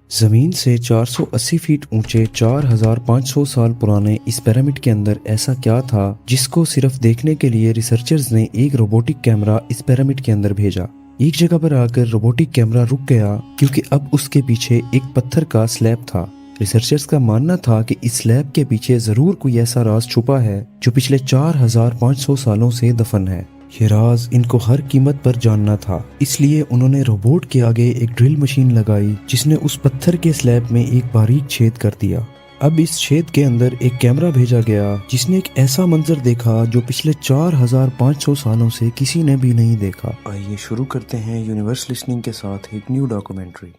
जमीन से 480 फीट ऊंचे 4500 साल पुराने इस पिरामिड के अंदर ऐसा क्या था जिसको सिर्फ देखने के लिए रिसर्चर्स ने एक रोबोटिक कैमरा इस पिरामिड के अंदर भेजा। एक जगह पर आकर रोबोटिक कैमरा रुक गया क्योंकि अब उसके पीछे एक पत्थर का स्लैब था। रिसर्चर्स का मानना था कि इस स्लैब के पीछे जरूर कोई ऐसा राज छुपा है जो पिछले 4500 सालों से दफन है। ये राज इनको हर कीमत पर जानना था, इसलिए उन्होंने रोबोट के आगे एक ड्रिल मशीन लगाई जिसने उस पत्थर के स्लैब में एक बारीक छेद कर दिया। अब इस छेद के अंदर एक कैमरा भेजा गया जिसने एक ऐसा मंजर देखा जो पिछले 4500 सालों से किसी ने भी नहीं देखा। आइए शुरू करते हैं यूनिवर्स लिसनिंग के साथ एक न्यू डॉक्यूमेंट्री।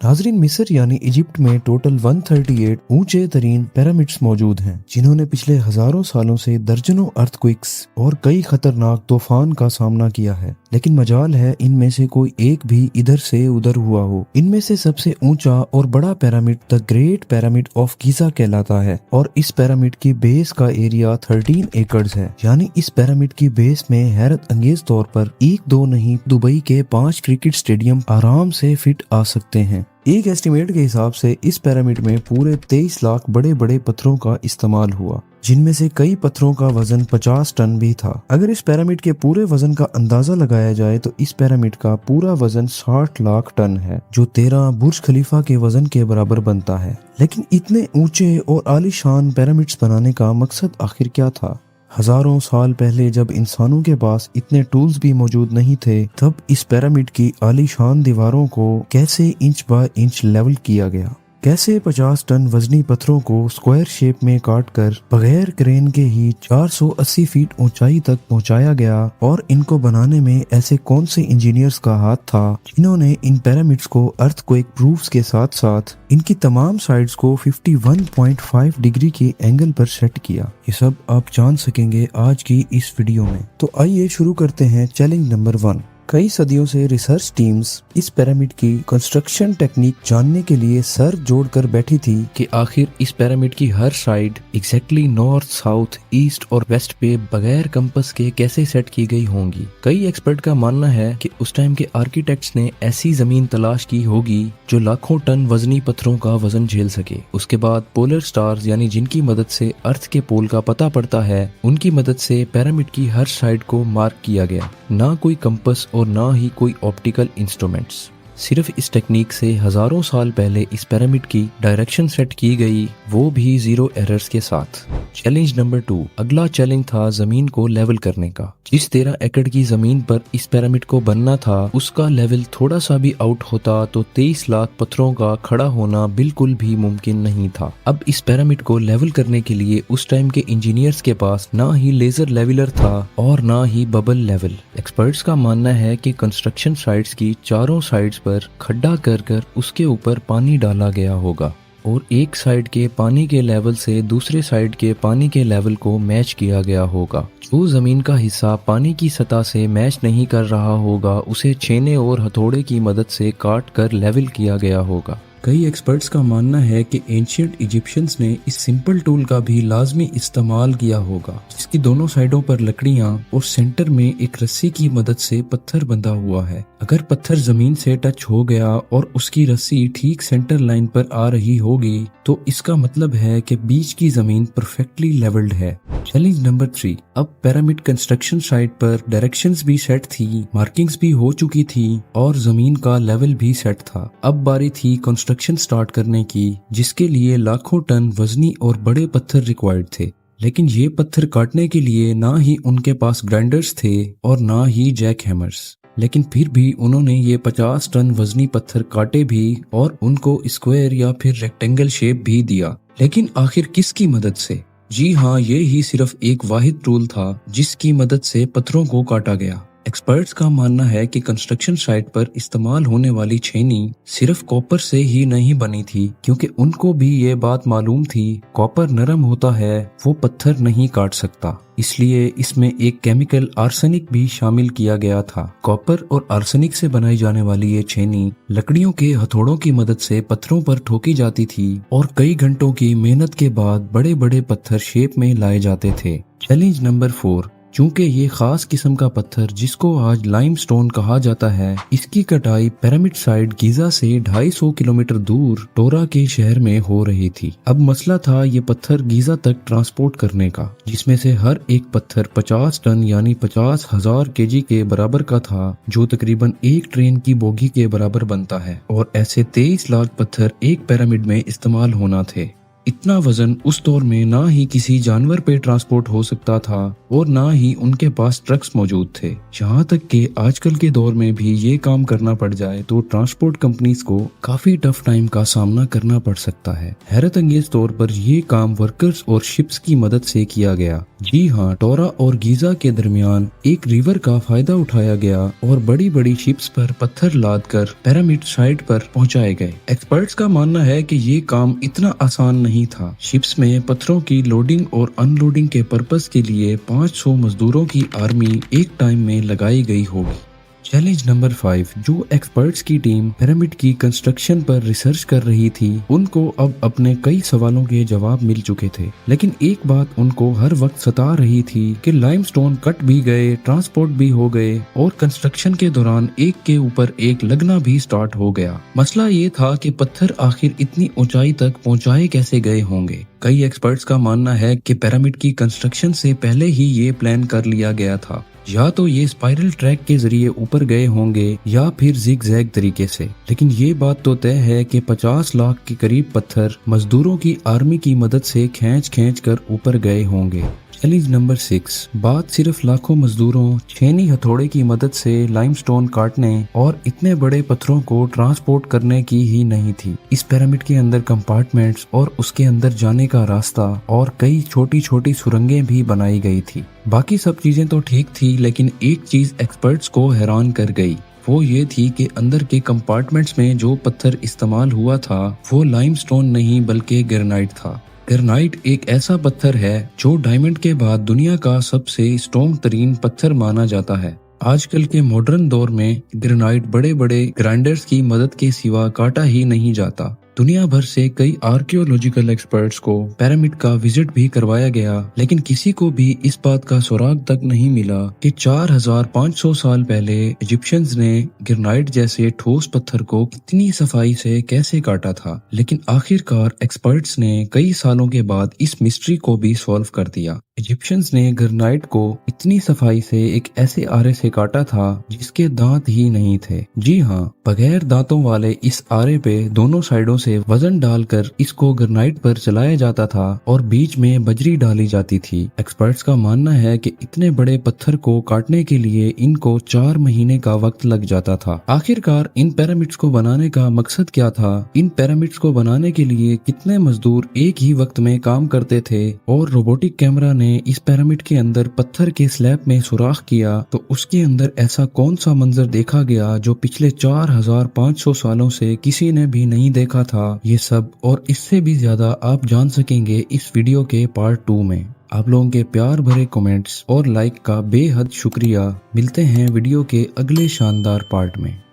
नाजरीन, मिस्र यानी इजिप्ट में टोटल 138 ऊंचे तरीन पिरामिड्स मौजूद हैं जिन्होंने पिछले हजारों सालों से दर्जनों अर्थक्वेक्स और कई खतरनाक तूफान का सामना किया है, लेकिन मजाल है इनमें से कोई एक भी इधर से उधर हुआ हो। इनमें से सबसे ऊंचा और बड़ा pyramid the great pyramid of Giza कहलाता है और इस पिरामिड की बेस का एरिया 13 एकड़्स है। यानी इस पिरामिड की बेस में हैरत अंगेज तौर पर एक दो नहीं दुबई के 5 क्रिकेट स्टेडियम आराम से फिट आ सकते हैं। एक एस्टिमेट के हिसाब से इस पिरामिड में पूरे 23 लाख बड़े बड़े पत्थरों का इस्तेमाल हुआ, जिनमें से कई पत्थरों का वजन 50 टन भी था। अगर इस पिरामिड के पूरे वजन का अंदाजा लगाया जाए तो इस पिरामिड का पूरा वजन 60 लाख टन है, जो 13 बुर्ज खलीफा के वजन के बराबर बनता है। लेकिन इतने ऊंचे और आलीशान पिरामिड्स बनाने का मकसद आखिर क्या था? हजारों साल पहले जब इंसानों के पास इतने टूल्स भी मौजूद नहीं थे, तब इस पिरामिड की आलीशान दीवारों को कैसे इंच बाय इंच लेवल किया गया? कैसे 50 टन वजनी पत्थरों को स्क्वायर शेप में काटकर बगैर क्रेन के ही 480 फीट ऊंचाई तक पहुंचाया गया? और इनको बनाने में ऐसे कौन से इंजीनियर्स का हाथ था जिन्होंने इन पिरामिड्स को अर्थक्वेक प्रूफ्स के साथ साथ इनकी तमाम साइड्स को 51.5 डिग्री के एंगल पर सेट किया? ये सब आप जान सकेंगे आज की इस वीडियो में। तो आइए शुरू करते हैं चैलेंज नंबर 1। कई सदियों से रिसर्च टीम्स इस पिरामिड की कंस्ट्रक्शन टेक्निक जानने के लिए सर जोड़कर बैठी थी कि आखिर इस पिरामिड की हर side exactly north, south, east और वेस्ट पे बगैर कंपास के कैसे सेट की गई होंगी। कई एक्सपर्ट का मानना है कि उस टाइम के आर्किटेक्ट्स ने ऐसी जमीन तलाश की होगी जो लाखों टन वजनी पत्थरों का वजन झेल सके। उसके बाद पोलर स्टार्स यानी जिनकी मदद से अर्थ के पोल का पता पड़ता है, उनकी मदद से पिरामिड की हर साइड को मार्क किया गया। ना कोई कंपास और ना ही कोई ऑप्टिकल इंस्ट्रूमेंट्स। सिर्फ इस टेक्निक से हजारों साल पहले इस पिरामिड की डायरेक्शन सेट की गई, वो भी 0 एरर्स के साथ। Challenge number 2। अगला चैलेंज था जमीन को लेवल करने का। जिस 13 एकड़ की जमीन पर इस पिरामिड को बनना था, उसका लेवल थोड़ा सा भी आउट होता तो 23 लाख पत्थरों का खड़ा होना बिल्कुल भी मुमकिन नहीं था। अब इस पिरामिड को लेवल करने के लिए उस टाइम के इंजीनियर्स के पास ना ही लेजर लेवलर था और ना ही बबल लेवल। एक्सपर्ट्स का मानना है कि कंस्ट्रक्शन साइट्स की चारों साइड्स पर खड्डा कर उसके ऊपर पानी डाला गया होगा और एक साइड के पानी के लेवल से दूसरे साइड के पानी के लेवल को मैच किया गया होगा। जो जमीन का हिस्सा पानी की सतह से मैच नहीं कर रहा होगा, उसे छेने और हथौड़े की मदद से काट कर लेवल किया गया होगा। कई एक्सपर्ट्स का मानना है कि एंशिएंट इजिप्शियंस ने इस सिंपल टूल का भी लाजमी इस्तेमाल किया होगा, जिसकी दोनों साइडों पर लकड़ियां और सेंटर में एक रस्सी की मदद से पत्थर बंधा हुआ है। अगर पत्थर जमीन से टच हो गया और उसकी रस्सी ठीक सेंटर लाइन पर आ रही होगी, तो इसका मतलब है कि बीच की जमीन परफेक्टली लेवल्ड है। Challenge number 3। अब पिरामिड कंस्ट्रक्शन साइट पर डायरेक्शंस भी सेट थी, मार्किंग्स भी हो चुकी थी और जमीन का लेवल भी सेट था। अब बारी थी कंस्ट्रक्शन स्टार्ट करने की, जिसके लिए लाखों टन वजनी और बड़े पत्थर रिक्वायर्ड थे। लेकिन ये पत्थर काटने के लिए ना ही उनके पास ग्राइंडर्स थे और ना ही जैक हैमर्स। लेकिन फिर भी उन्होंने ये 50 टन वजनी पत्थर काटे भी और उनको स्क्वायर या फिर रेक्टेंगल शेप भी दिया। लेकिन आखिर किसकी मदद से? जी हाँ, ये ही सिर्फ एक वाहिद टूल था जिसकी मदद से पत्थरों को काटा गया। एक्सपर्ट्स का मानना है कि कंस्ट्रक्शन साइट पर इस्तेमाल होने वाली छेनी सिर्फ कॉपर से ही नहीं बनी थी, क्योंकि उनको भी ये बात मालूम थी कॉपर नरम होता है, वो पत्थर नहीं काट सकता। इसलिए इसमें एक केमिकल आर्सेनिक भी शामिल किया गया था। कॉपर और आर्सेनिक से बनाई जाने वाली ये छेनी लकड़ियों के हथौड़ों की मदद से पत्थरों पर ठोकी जाती थी और कई घंटों की मेहनत के बाद बड़े बड़े पत्थर शेप में लाए जाते थे। Challenge number 4। चूंकि ये खास किस्म का पत्थर जिसको आज लाइम स्टोन कहा जाता है, इसकी कटाई पिरामिड साइड गीजा से 250 किलोमीटर दूर टोरा के शहर में हो रही थी। अब मसला था ये पत्थर गीजा तक ट्रांसपोर्ट करने का, जिसमें से हर एक पत्थर 50 टन यानी 50,000 केजी के बराबर का था, जो तकरीबन एक ट्रेन की बोगी के बराबर बनता है। और ऐसे 23 लाख पत्थर एक पिरामिड में इस्तेमाल होना थे। इतना वजन उस दौर में ना ही किसी जानवर पे ट्रांसपोर्ट हो सकता था और ना ही उनके पास ट्रक्स मौजूद थे। यहाँ तक कि आजकल के दौर में भी ये काम करना पड़ जाए तो ट्रांसपोर्ट कंपनीज को काफी टफ टाइम का सामना करना पड़ सकता है। हैरत अंगेज तौर पर ये काम वर्कर्स और शिप्स की मदद से किया गया। जी हाँ, टोरा और गीजा के दरमियान एक रिवर का फायदा उठाया गया और बड़ी बड़ी शिप्स पर पत्थर लाद कर पिरामिड साइट पर पहुंचाए गए। एक्सपर्ट्स का मानना है कि ये काम इतना आसान नहीं था। शिप्स में पत्थरों की लोडिंग और अनलोडिंग के पर्पस के लिए 500 मजदूरों की आर्मी एक टाइम में लगाई गई होगी। चैलेंज नंबर 5, जो एक्सपर्ट्स की टीम पिरामिड की कंस्ट्रक्शन पर रिसर्च कर रही थी, उनको अब अपने कई सवालों के जवाब मिल चुके थे। लेकिन एक बात उनको हर वक्त सता रही थी कि लाइमस्टोन कट भी गए, ट्रांसपोर्ट भी हो गए और कंस्ट्रक्शन के दौरान एक के ऊपर एक लगना भी स्टार्ट हो गया। मसला ये था कि पत्थर आखिर इतनी ऊंचाई तक पहुंचाए कैसे गए होंगे। कई एक्सपर्ट्स का मानना है कि पिरामिड की कंस्ट्रक्शन से पहले ही ये प्लान कर लिया गया था। या तो ये स्पाइरल ट्रैक के जरिए ऊपर गए होंगे या फिर जिग जैग तरीके से। लेकिन ये बात तो तय है कि 50 लाख के करीब पत्थर मजदूरों की आर्मी की मदद से खींच कर ऊपर गए होंगे। चैलेंज नंबर 6, बात सिर्फ लाखों मजदूरों छेनी हथौड़े की मदद से लाइमस्टोन काटने और इतने बड़े पत्थरों को ट्रांसपोर्ट करने की ही नहीं थी। इस पिरामिड के अंदर कंपार्टमेंट्स और उसके अंदर जाने का रास्ता और कई छोटी छोटी सुरंगें भी बनाई गई थी। बाकी सब चीजें तो ठीक थी, लेकिन एक चीज एक्सपर्ट्स को हैरान कर गई। वो ये थी कि अंदर के कंपार्टमेंट्स में जो पत्थर इस्तेमाल हुआ था वो लाइमस्टोन नहीं बल्कि ग्रेनाइट था। ग्रेनाइट एक ऐसा पत्थर है जो डायमंड के बाद दुनिया का सबसे स्ट्रॉन्ग तरीन पत्थर माना जाता है। आजकल के मॉडर्न दौर में ग्रेनाइट बड़े बड़े ग्राइंडर्स की मदद के सिवा काटा ही नहीं जाता। दुनिया भर से कई आर्कियोलॉजिकल एक्सपर्ट्स को पिरामिड का विजिट भी करवाया गया, लेकिन किसी को भी इस बात का सुराग तक नहीं मिला कि 4500 साल पहले इजिप्शियंस ने ग्रेनाइट जैसे ठोस पत्थर को कितनी सफाई से कैसे काटा था। लेकिन आखिरकार एक्सपर्ट्स ने कई सालों के बाद इस मिस्ट्री को भी सॉल्व कर दिया। इजिप्शियंस ने ग्रेनाइट को इतनी सफाई से एक ऐसे आरे से काटा था जिसके दांत ही नहीं थे। जी हाँ, बगैर दांतों वाले इस आरे पे दोनों साइडों से वजन डालकर इसको ग्रेनाइट पर चलाया जाता था और बीच में बजरी डाली जाती थी। एक्सपर्ट्स का मानना है कि इतने बड़े पत्थर को काटने के लिए इनको 4 महीने का वक्त लग जाता था। आखिरकार इन पिरामिड्स को बनाने का मकसद क्या था? इन पिरामिड्स को बनाने के लिए कितने मजदूर एक ही वक्त में काम करते थे? और रोबोटिक कैमरा ने इस पिरामिड के अंदर पत्थर के स्लैब में सुराख किया तो उसके अंदर ऐसा कौन सा मंजर देखा गया जो पिछले 4500 सालों से किसी ने भी नहीं देखा था? ये सब और इससे भी ज्यादा आप जान सकेंगे इस वीडियो के पार्ट 2 में। आप लोगों के प्यार भरे कमेंट्स और लाइक का बेहद शुक्रिया। मिलते हैं वीडियो के अगले शानदार पार्ट में।